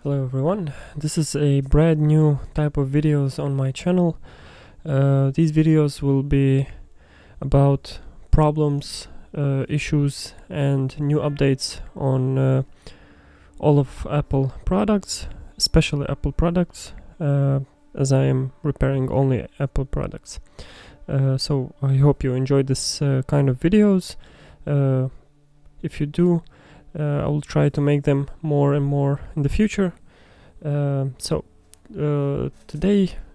Hello everyone, this is a brand new type of videos on my channel. These videos will be about problems, issues and new updates on all of Apple products, especially Apple products, as I am repairing only Apple products. So I hope you enjoy this kind of videos. If you do, I will try to make them more and more in the future. Today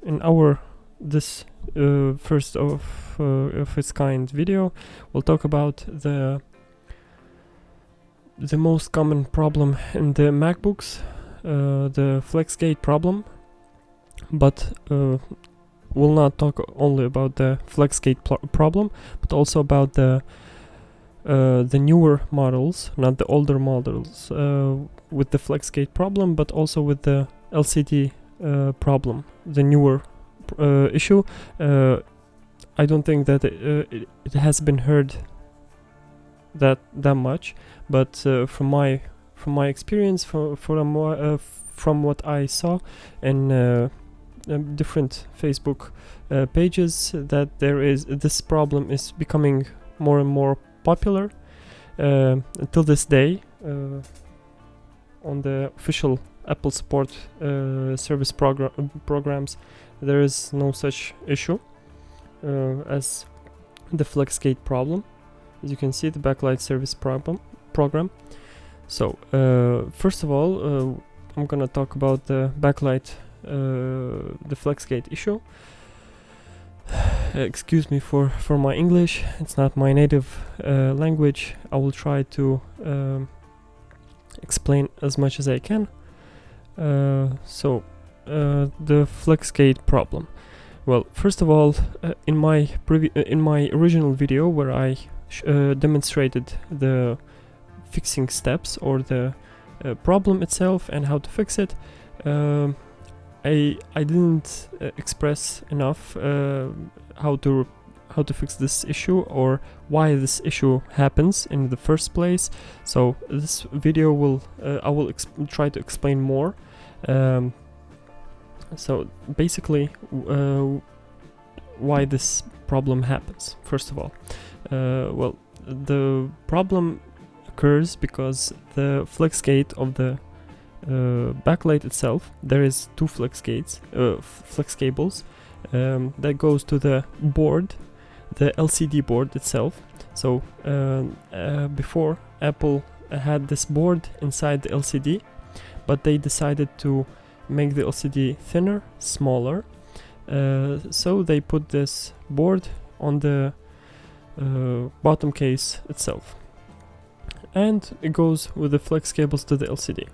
in this first of its kind video, we'll talk about the most common problem in the MacBooks, the flexgate problem. But we'll not talk only about the flexgate problem, but also about the newer models, not the older models, with the flexgate problem, but also with the LCD problem, the newer issue. I don't think that it has been heard that much, but from my experience, from what I saw in different Facebook pages, that this problem is becoming more and more popular. Until this day, on the official Apple support service programs, there is no such issue as the flexgate problem. As you can see, the backlight service program. So first of all, I'm gonna talk about the backlight, the flexgate issue. Excuse me for my English, it's not my native language. I will try to explain as much as I can. The flexgate problem. Well, first of all, in my original video where I demonstrated the fixing steps or the problem itself and how to fix it, I didn't express enough how to fix this issue or why this issue happens in the first place. So this video will I will try to explain more. So basically, why this problem happens. First of all, well, the problem occurs because the flexgate of the backlight itself, there is two flex cables that goes to the board, the LCD board itself. So before, Apple had this board inside the LCD, but they decided to make the LCD thinner, smaller, so they put this board on the bottom case itself, and it goes with the flex cables to the LCD.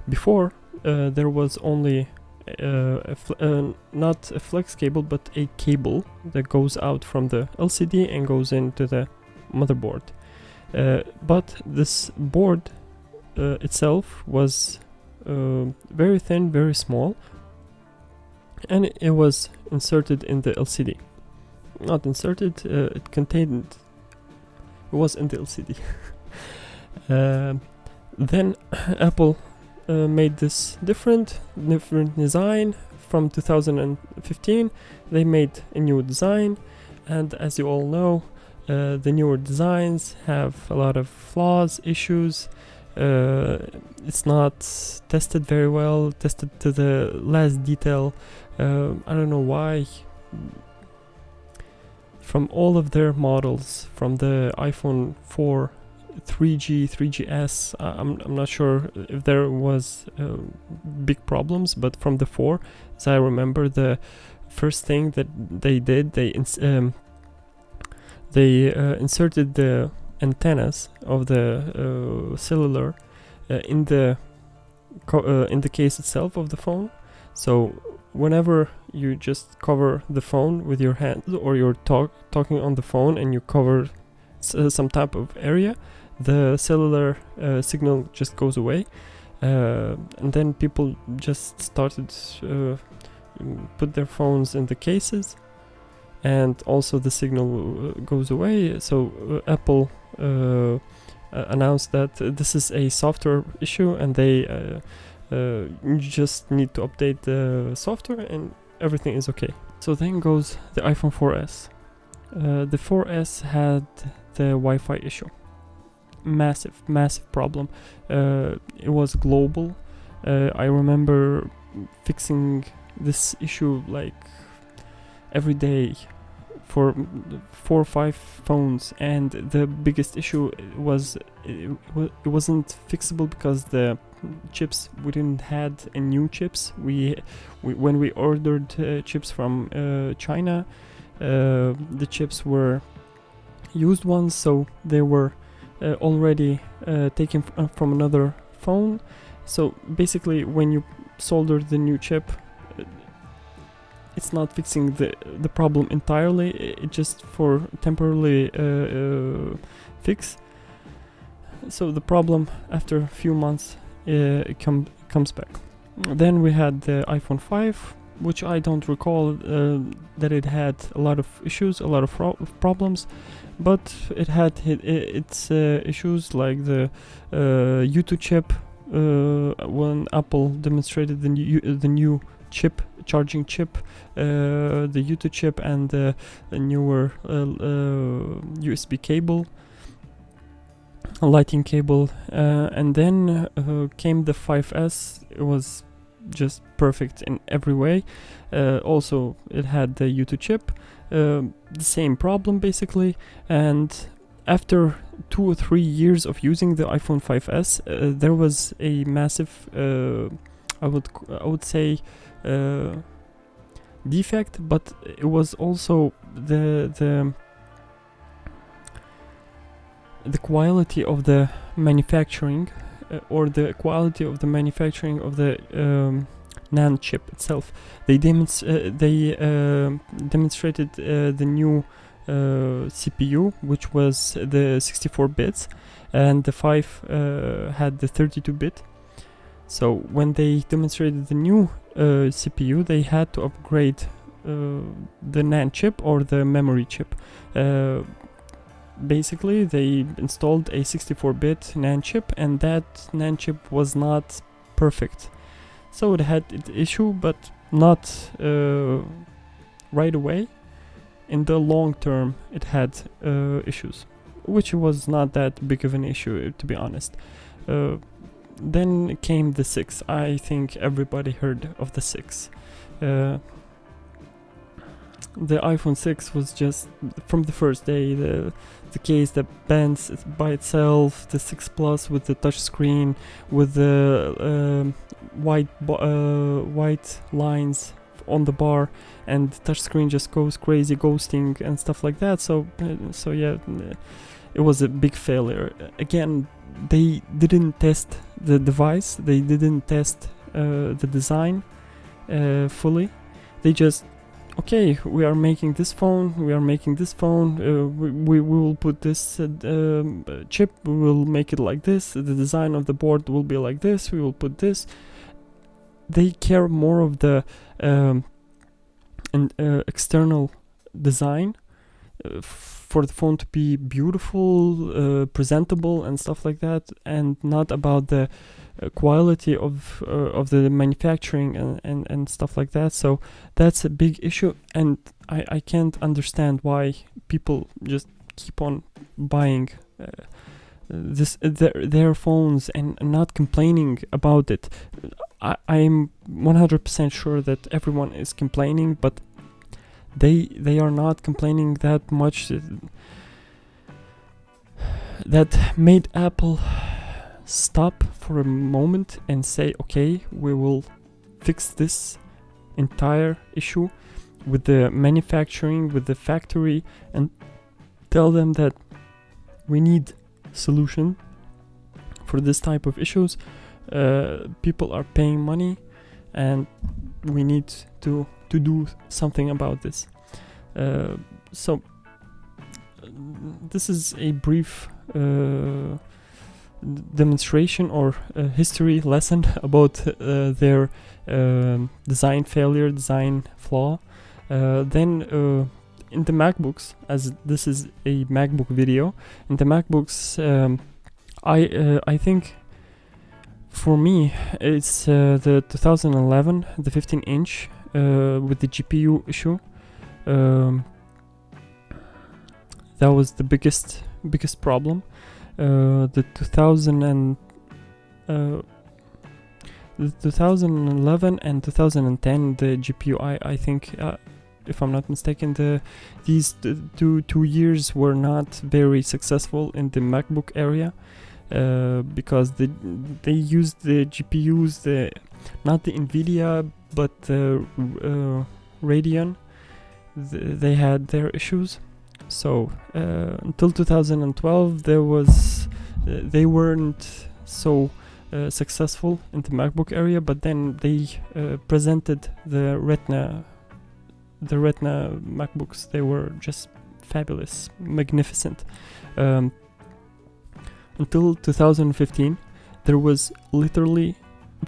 Before, there was only not a flex cable, but a cable that goes out from the LCD and goes into the motherboard. But this board itself was very thin, very small, and it was inserted in the LCD. Not inserted, it was in the LCD. Then Apple made this different design. From 2015 they made a new design, and as you all know, the newer designs have a lot of flaws, issues. It's not tested very well, tested to the last detail. I don't know why. From all of their models, from the iPhone 4, 3G, 3GS, I'm not sure if there was big problems, but from the 4, as I remember, the first thing that they did, they inserted the antennas of the cellular in the case itself of the phone. So whenever you just cover the phone with your hands, or you're talking on the phone and you cover some type of area, the cellular signal just goes away, and then people just started put their phones in the cases, and also the signal goes away. So Apple announced that this is a software issue, and they You just need to update the software and everything is okay. So then goes the iPhone 4S. The 4S had the Wi-Fi issue. Massive problem. It was global. I remember fixing this issue like every day for 4 or 5 phones, and the biggest issue was it wasn't fixable because the chips, we didn't had a new chips. We when we ordered chips from China, the chips were used ones, so they were already taken from another phone. So basically when you solder the new chip, it's not fixing the problem entirely, it just for temporarily fix. So the problem after a few months comes back. Then we had the iPhone 5, which I don't recall that it had a lot of issues, a lot of problems, but it had its issues like the U2 chip. When Apple demonstrated the new chip, charging chip, the U2 chip, and the newer USB cable, lighting cable, and then came the 5S. It was just perfect in every way. Also, it had the U2 chip, the same problem basically, and after 2 or 3 years of using the iPhone 5S, there was a massive, I would say, defect, but it was also the quality of the manufacturing, or the quality of the manufacturing of the NAND chip itself. They demonstrated the new CPU, which was the 64 bits, and the 5 had the 32-bit. So when they demonstrated the new CPU, they had to upgrade the NAND chip or the memory chip. Basically, they installed a 64-bit NAND chip, and that NAND chip was not perfect. So it had its issue, but not right away. In the long term, it had issues, which was not that big of an issue, to be honest. Then came the 6. I think everybody heard of the 6. The iPhone 6 was just, from the first day, the case that bends by itself, the 6 Plus with the touch screen, with the white lines on the bar, and the touch screen just goes crazy, ghosting and stuff like that. So yeah, it was a big failure. Again, they didn't test the device, they didn't test the design fully. They just, okay, we are making this phone, we will put this chip, we will make it like this, the design of the board will be like this, we will put this. They care more of the external design for the phone to be beautiful, presentable and stuff like that, and not about the quality of the manufacturing and stuff like that. So that's a big issue, and I can't understand why people just keep on buying their phones and not complaining about it. I'm 100% sure that everyone is complaining, but they are not complaining that much. That made Apple stop for a moment and say, okay, we will fix this entire issue with the manufacturing, with the factory, and tell them that we need solution for this type of issues. People are paying money, and we need to do something about this. So this is a brief demonstration or history lesson about their design failure, design flaw. Then in the MacBooks, as this is a MacBook video, in the MacBooks, I think For me, it's the 2011, the 15-inch with the GPU issue. That was the biggest problem. The 2011 and 2010, the GPU, I think, if I'm not mistaken, these two years were not very successful in the MacBook area, because they used the GPUs, not the NVIDIA, but the Radeon. They had their issues. So until 2012, they weren't so successful in the MacBook area. But then they presented the Retina MacBooks. They were just fabulous, magnificent. Until 2015, there was literally,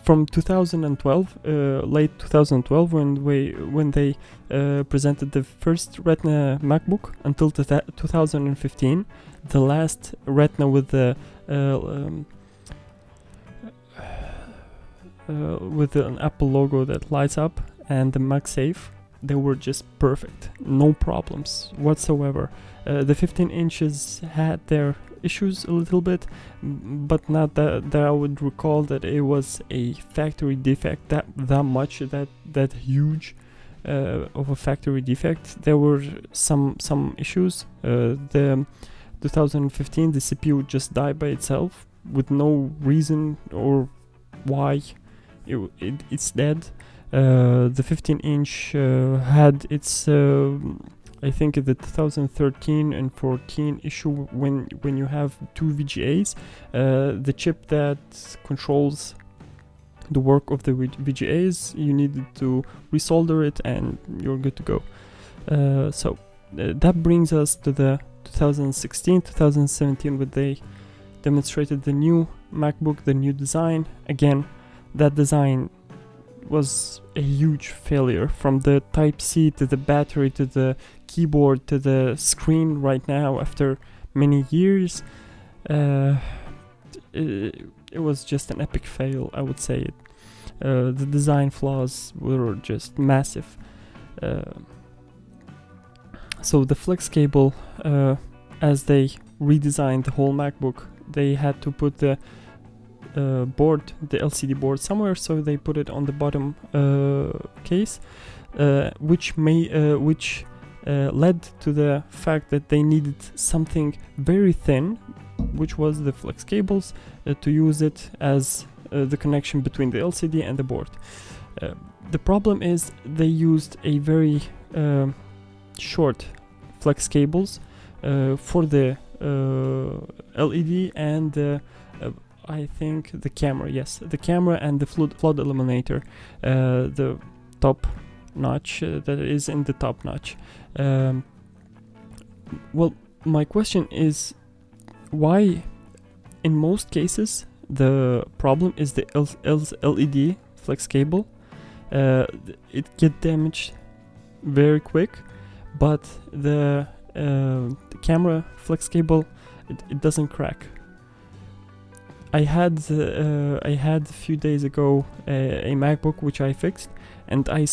from 2012, late 2012, when they presented the first Retina MacBook, until 2015, the last Retina with the with an Apple logo that lights up and the MagSafe, they were just perfect, no problems whatsoever. The 15 inches had their issues a little bit, but not that I would recall that it was a factory defect that much, that huge of a factory defect. There were some issues. The 2015, the CPU just died by itself with no reason or why it's dead. The 15-inch had its I think the 2013 and 14 issue when you have two VGAs, the chip that controls the work of the VGAs, you needed to resolder it and you're good to go. So that brings us to the 2016, 2017, when they demonstrated the new MacBook, the new design. Again, that design was a huge failure, from the Type-C to the battery to the keyboard to the screen right now after many years. It was just an epic fail, I would say. The design flaws were just massive. So the flex cable, as they redesigned the whole MacBook, they had to put the board, the LCD board, somewhere, so they put it on the bottom case, which led to the fact that they needed something very thin, which was the flex cables, to use it as the connection between the LCD and the board. The problem is they used a very short flex cables for the LED and I think the camera, yes, the camera and the flood eliminator, the top notch that is in the top notch. Well, my question is, why in most cases the problem is the LED flex cable? It get damaged very quick, but the camera flex cable, it doesn't crack. I had a few days ago a MacBook which I fixed, and I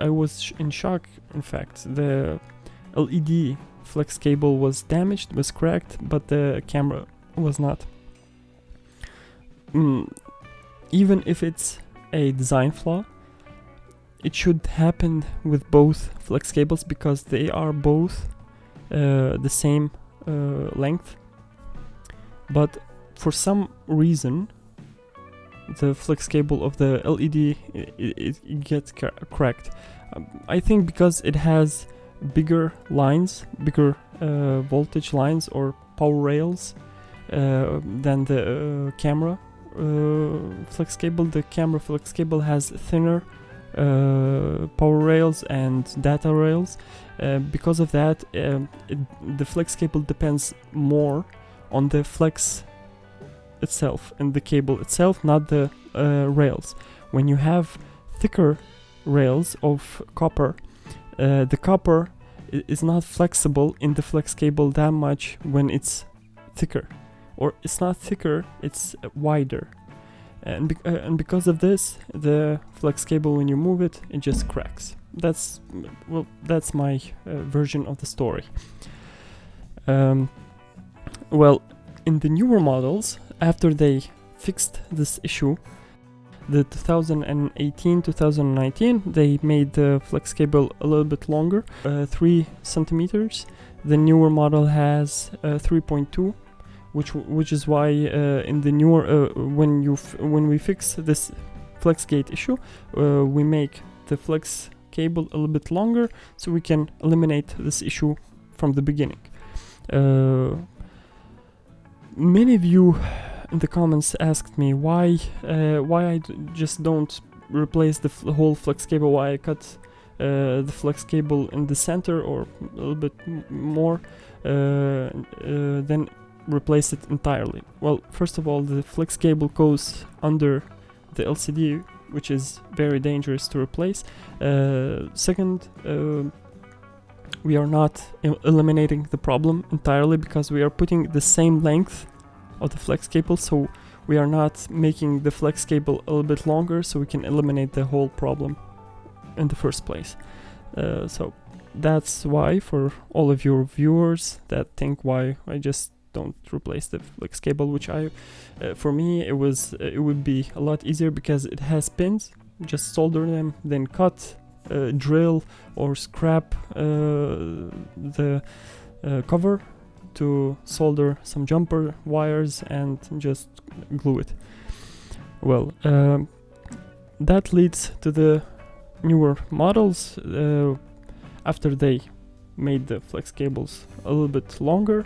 was in shock. In fact, the LED flex cable was damaged, was cracked, but the camera was not. Even if it's a design flaw, it should happen with both flex cables because they are both the same length. But for some reason, the flex cable of the LED it gets cracked. I think because it has bigger lines, bigger voltage lines or power rails than the camera flex cable. The camera flex cable has thinner power rails and data rails. Because of that, the flex cable depends more on the flex itself and the cable itself, not the rails. When you have thicker rails of copper, the copper is not flexible in the flex cable that much when it's thicker, or it's not thicker, it's wider. and because of this, the flex cable, when you move it, it just cracks. That's my version of the story. Well, in the newer models, after they fixed this issue, the 2018-2019, they made the flex cable a little bit longer, 3 centimeters. The newer model has 3.2, which is why in the newer when we fix this flexgate issue, we make the flex cable a little bit longer, so we can eliminate this issue from the beginning. Many of you in the comments asked me why I just don't replace the whole flex cable, why I cut the flex cable in the center or a little bit more, then replace it entirely. Well, first of all, the flex cable goes under the LCD, which is very dangerous to replace. Second, we are not eliminating the problem entirely, because we are putting the same length of the flex cable, so we are not making the flex cable a little bit longer, so we can eliminate the whole problem in the first place. So that's why, for all of your viewers that think why I just don't replace the flex cable, which for me it would be a lot easier, because it has pins, just solder them, then cut, drill or scrap the cover to solder some jumper wires and just glue it. Well, that leads to the newer models. After they made the flex cables a little bit longer,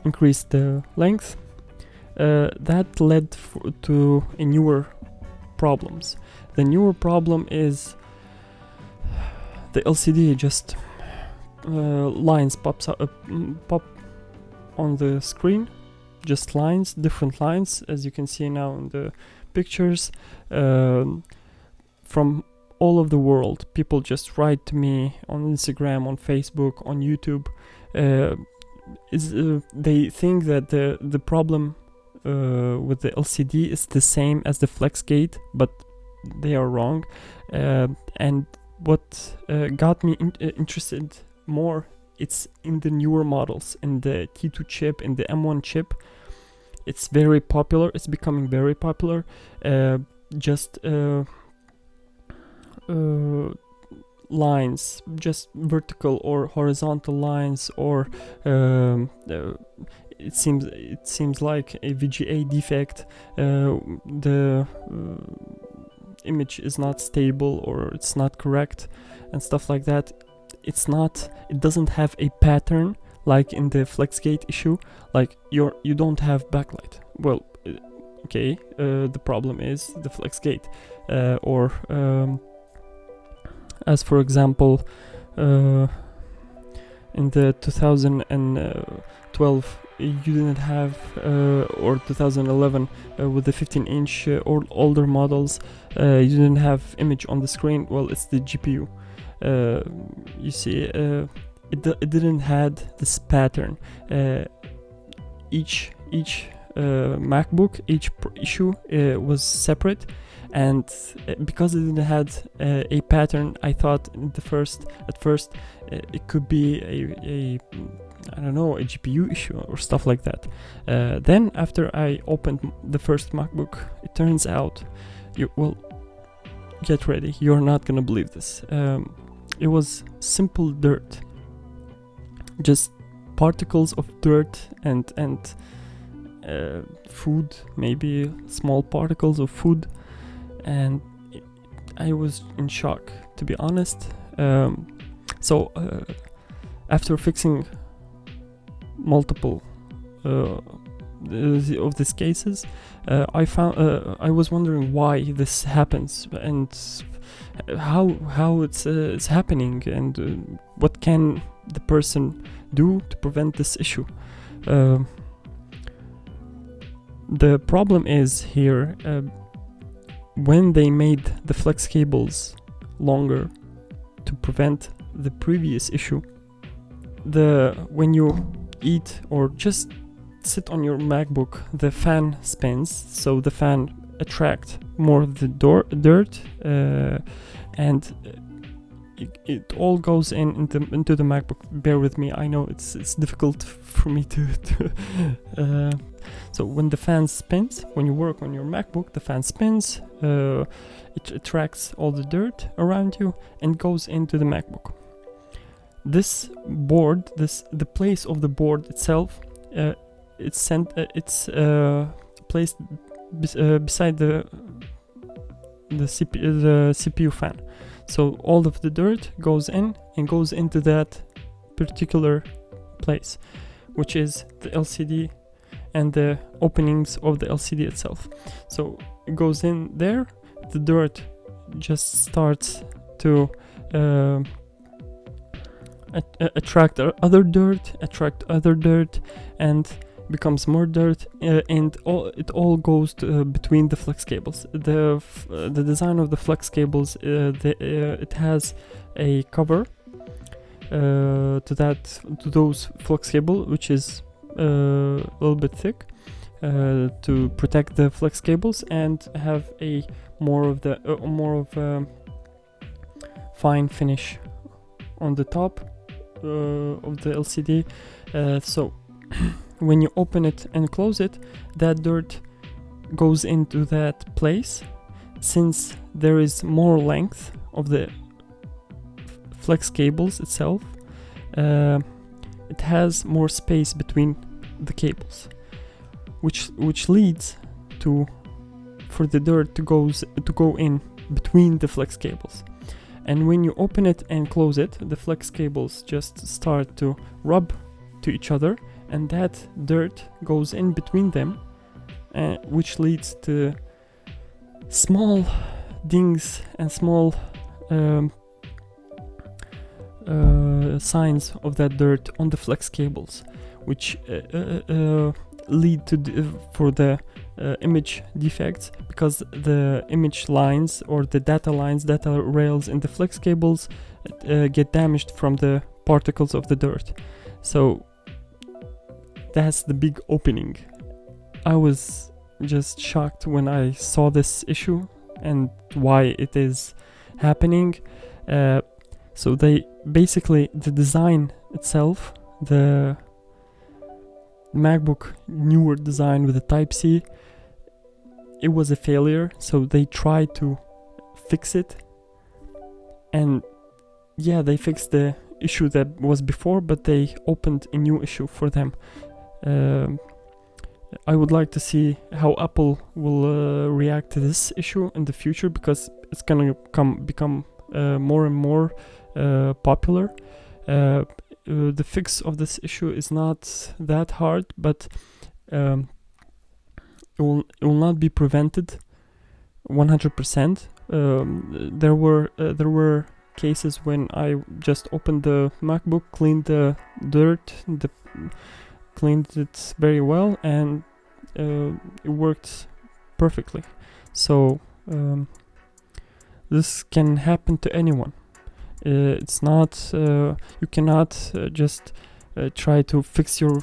increased the length, that led to a newer problems. The newer problem is the LCD just lines pop on the screen, just lines, different lines, as you can see now in the pictures. From all of the world, people just write to me on Instagram, on Facebook, on YouTube. They think that the problem with the LCD is the same as the flexgate, but they are wrong. And what got me interested more, it's in the newer models, in the T2 chip, in the M1 chip. It's very popular, it's becoming very popular. Just lines, just vertical or horizontal lines, or it seems like a VGA defect. The image is not stable, or it's not correct, and stuff like that. It doesn't have a pattern like in the flexgate issue. Like you don't have backlight. Well, okay, the problem is the flexgate, or as for example, in the 2012 you didn't have, or 2011 with the 15-inch or older models, you didn't have image on the screen. Well, it's the GPU. You see, it didn't had this pattern. Each MacBook, each issue was separate, and because it didn't had a pattern, I thought at first it could be a I don't know, a GPU issue or stuff like that. Then after I opened the first MacBook, it turns out, get ready, you're not gonna believe this. It was simple dirt, just particles of dirt and food, maybe small particles of food, and I was in shock, to be honest. So after fixing multiple of these cases, I was wondering why this happens, and how it's happening, and what can the person do to prevent this issue. The problem is here, when they made the flex cables longer to prevent the previous issue, when you eat or just sit on your MacBook, the fan spins, so the fan attracts more of the dirt, and it all goes into the MacBook. Bear with me, I know it's difficult for me to so when the fan spins, when you work on your MacBook, the fan spins, it attracts all the dirt around you and goes into the MacBook. This board, the place of the board itself, it's placed beside the CPU fan. So all of the dirt goes in and goes into that particular place, which is the LCD and the openings of the LCD itself. So it goes in there, the dirt just starts to attract other dirt, and becomes more dirt, and it all goes between the flex cables. The design of the flex cables, it has a cover to those flex cable, which is a little bit thick, to protect the flex cables and have a more of fine finish on the top of the LCD. So when you open it and close it, that dirt goes into that place. Since there is more length of the flex cables itself, it has more space between the cables, which leads for the dirt to go in between the flex cables. And when you open it and close it, the flex cables just start to rub to each other, and that dirt goes in between them, which leads to small dings and small signs of that dirt on the flex cables, which lead for the image defects, because the image lines or the data rails in the flex cables get damaged from the particles of the dirt. So that's the big opening. I was just shocked when I saw this issue and why it is happening. So the design itself, the MacBook newer design with the Type-C, it was a failure. So they tried to fix it, and yeah, they fixed the issue that was before, but they opened a new issue for them. I would like to see how Apple will react to this issue in the future, because it's gonna become more and more popular. The fix of this issue is not that hard, but it will not be prevented 100%. There were cases when I just opened the MacBook, cleaned the dirt, cleaned it very well, and it worked perfectly. So this can happen to anyone. It's not you cannot just try to fix your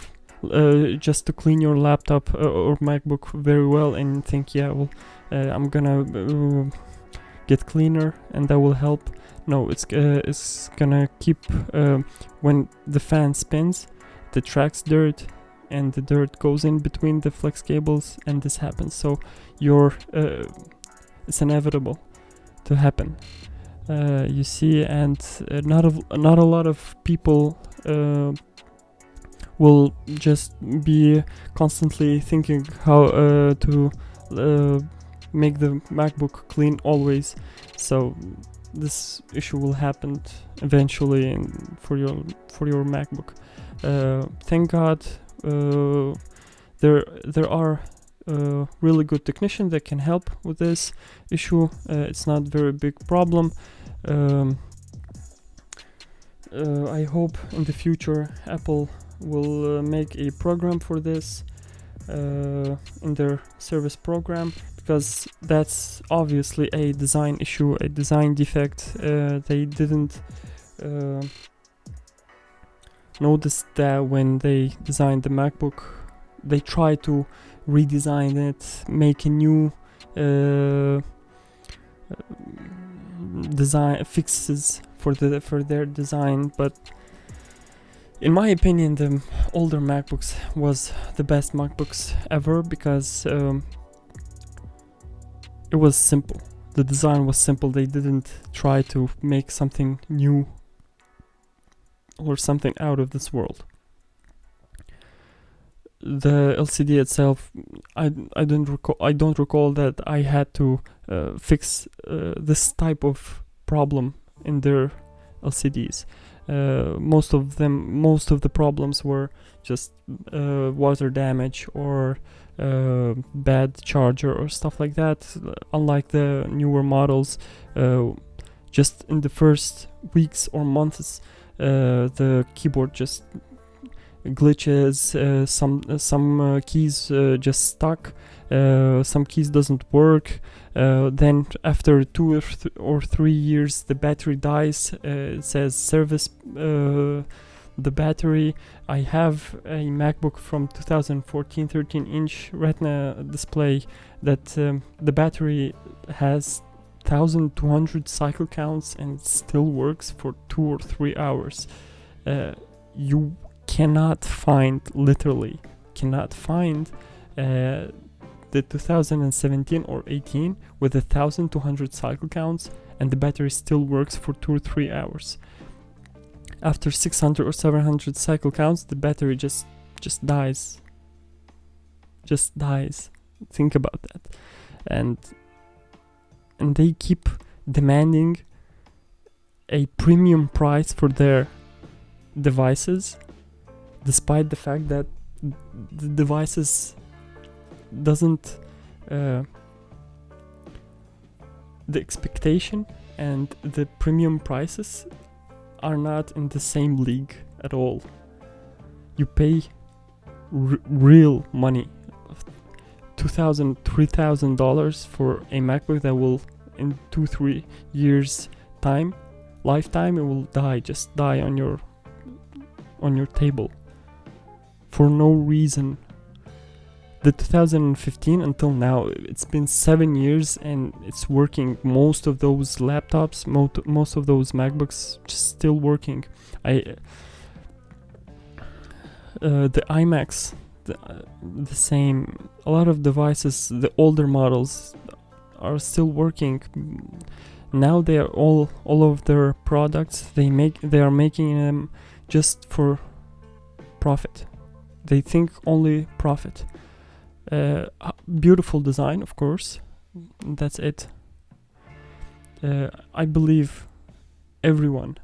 just to clean your laptop or MacBook very well and think, yeah, well, I'm gonna get cleaner and that will help. No, it's gonna keep when the fan spins, it attracts dirt, and the dirt goes in between the flex cables, and this happens. So it's inevitable to happen. You see, and not a lot of people will just be constantly thinking how to make the MacBook clean always. So this issue will happen eventually for your MacBook. Thank God there are really good technicians that can help with this issue. It's not a very big problem. I hope in the future Apple will make a program for this in their service program, because that's obviously a design issue, a design defect. They didn't notice that when they designed the MacBook they try to redesign it, make a new design fixes for their design, but in my opinion the older MacBooks was the best MacBooks ever, because it was simple. The design was simple. They didn't try to make something new or something out of this world. The LCD itself, I don't recall that I had to fix this type of problem in their LCDs. Most of the problems were just water damage or bad charger or stuff like that. Unlike the newer models, just in the first weeks or months, the keyboard just glitches, some keys just stuck, some keys doesn't work, then after 2 or 3 years the battery dies. It says service the battery. I have a MacBook from 2014 13-inch Retina display that the battery has 1200 cycle counts and it still works for 2 or 3 hours. You literally cannot find the 2017 or 18 with 1200 cycle counts and the battery still works for 2 or 3 hours. After 600 or 700 cycle counts, the battery just dies. Just dies. Think about that. And they keep demanding a premium price for their devices, despite the fact that the devices doesn't the expectation and the premium prices are not in the same league at all. You pay real money, $2,000, $3,000 for a MacBook that will, in 2-3 years lifetime, it will just die on your table for no reason. The 2015 until now, it's been 7 years and it's working. Most of those laptops, most of those MacBooks just still working. The iMacs, the same. A lot of devices, the older models, are still working. Now they are all of their products they are making them just for profit. They think only profit. Beautiful design, of course. That's it. I believe everyone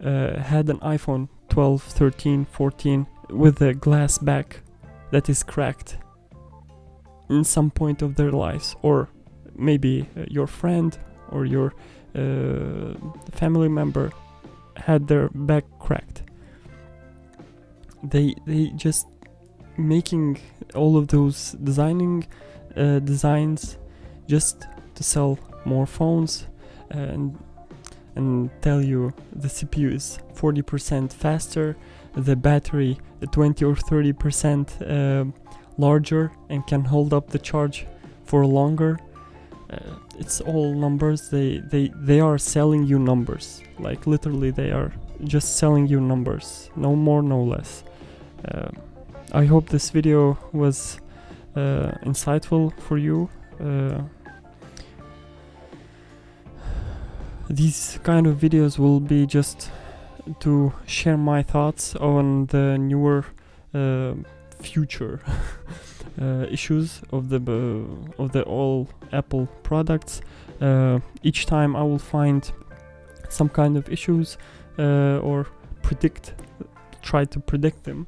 had an iPhone 12, 13, 14 with a glass back that is cracked in some point of their lives, or maybe your friend or your family member had their back cracked. They just making all of those designs just to sell more phones and tell you the CPU is 40% faster, the battery 20 or 30% larger and can hold up the charge for longer. It's all numbers. They are selling you numbers. Like literally they are just selling you numbers, no more, no less. I hope this video was insightful for you. These kind of videos will be just to share my thoughts on the newer future issues of the all Apple products. Each time I will find some kind of issues or try to predict them.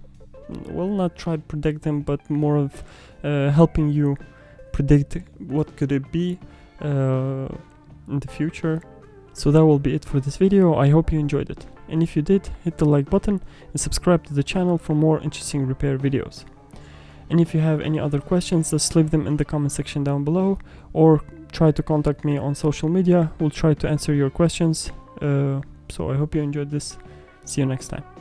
Well, not try to predict them, but more of helping you predict what could it be in the future. So that will be it for this video. I hope you enjoyed it, and if you did, hit the like button and subscribe to the channel for more interesting repair videos. And if you have any other questions, just leave them in the comment section down below, or try to contact me on social media. We'll try to answer your questions. So I hope you enjoyed this. See you next time.